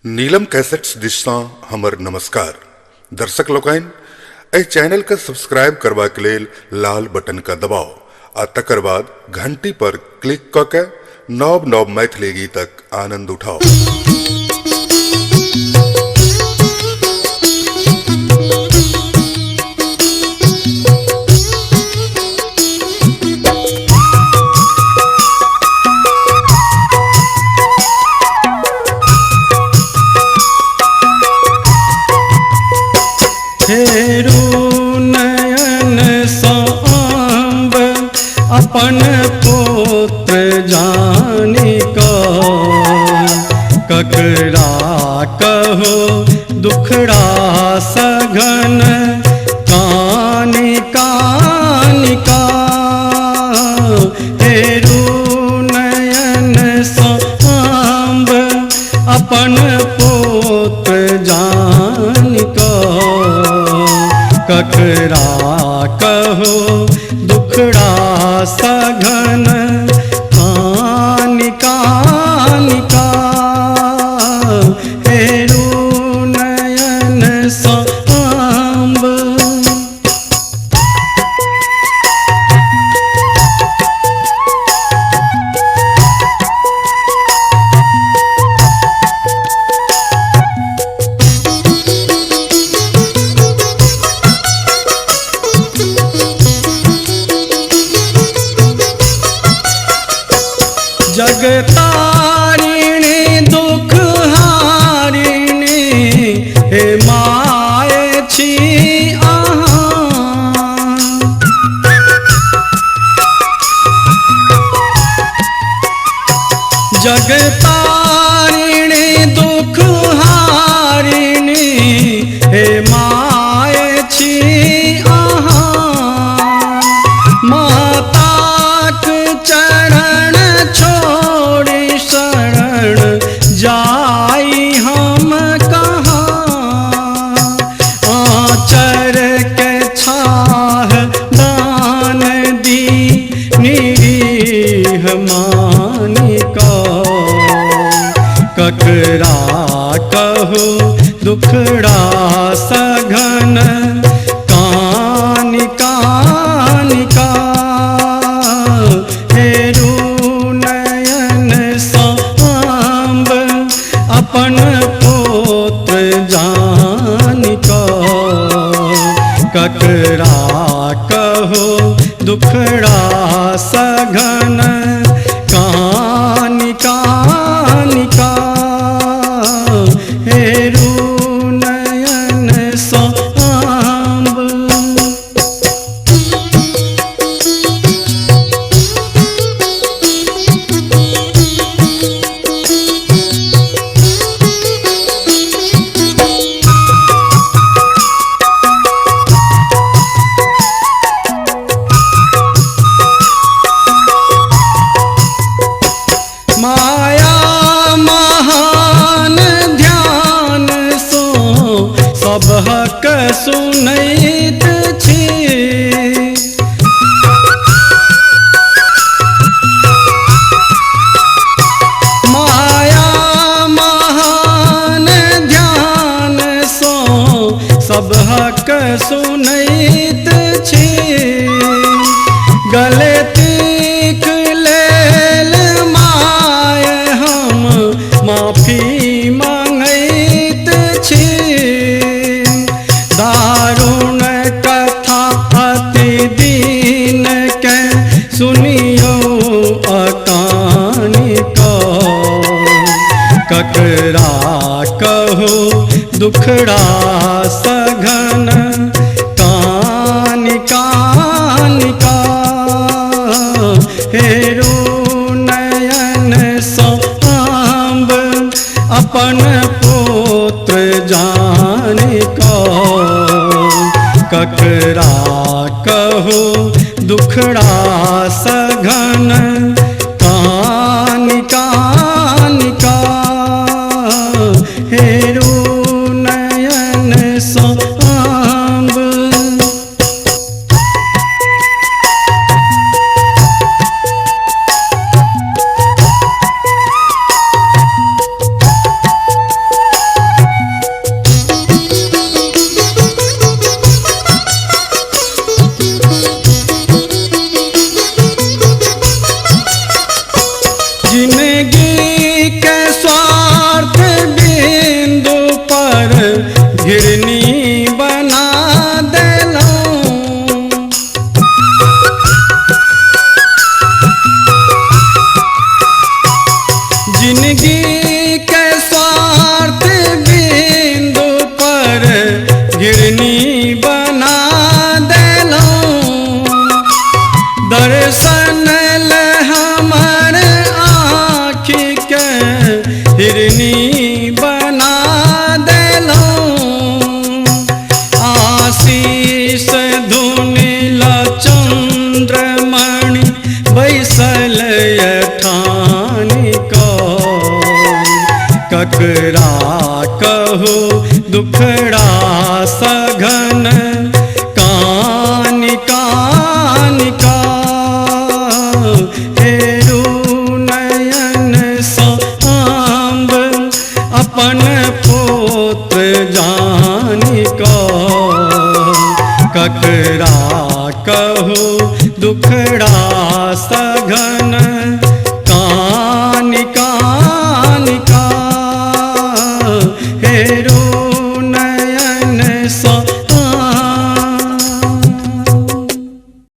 नीलम cassettes दिशा हमर नमस्कार। दर्शक लोकन ए चैनल का सब्सक्राइब करवा के लेल लाल बटन का दबाओ आ तकर बाद घंटी पर क्लिक क के नव नव मैथिली गीतक आनंद उठाओ। अपन पुत्र जानी का ककरा कहो दुखड़ा सघन कानी कानी का हेरु नयन सांब अपन पुत्र जानी का ककरा कहो दुखड़ा सघन कानी कानी का हेरु नयन सांब। जगतारिणी दुख हारिणी हे माए छी अहाँ। जगतारिणी दुख हारिणी हे माए छी अहाँ। माताक चरण छोड़ी शरण जाई हम कहाँ। आचर के छाह दान दी निरीह मानी का ककरा कहो दुखड़ा सघन कानी कानी का हेरु नयन सांब अपन पुत्र जानी का ककरा कहो दुखड़ा सघन कानी कानी का हेरु नयन सांब। माया महान ध्यान सो सब हक सुनैत छी। माया महान ध्यान सो सब हक सुनैत छी। गले तीक लेल माय हम माफी मांगैत छी। दारुण कथा अति दीन के सुनियो अकानी का ककरा कहो दुखड़ा सघन कानी कानी का हेरु नयन सांब अपन पुत्र जानी का ककरा कहो दुखड़ा सघन कानी कानी का हेरु नयन सांब। ककरा कहो दुखड़ा सघन कानि कानि का हेरु नयन सो आंब अपन पोत जानि को ककरा कहो दुखड़ा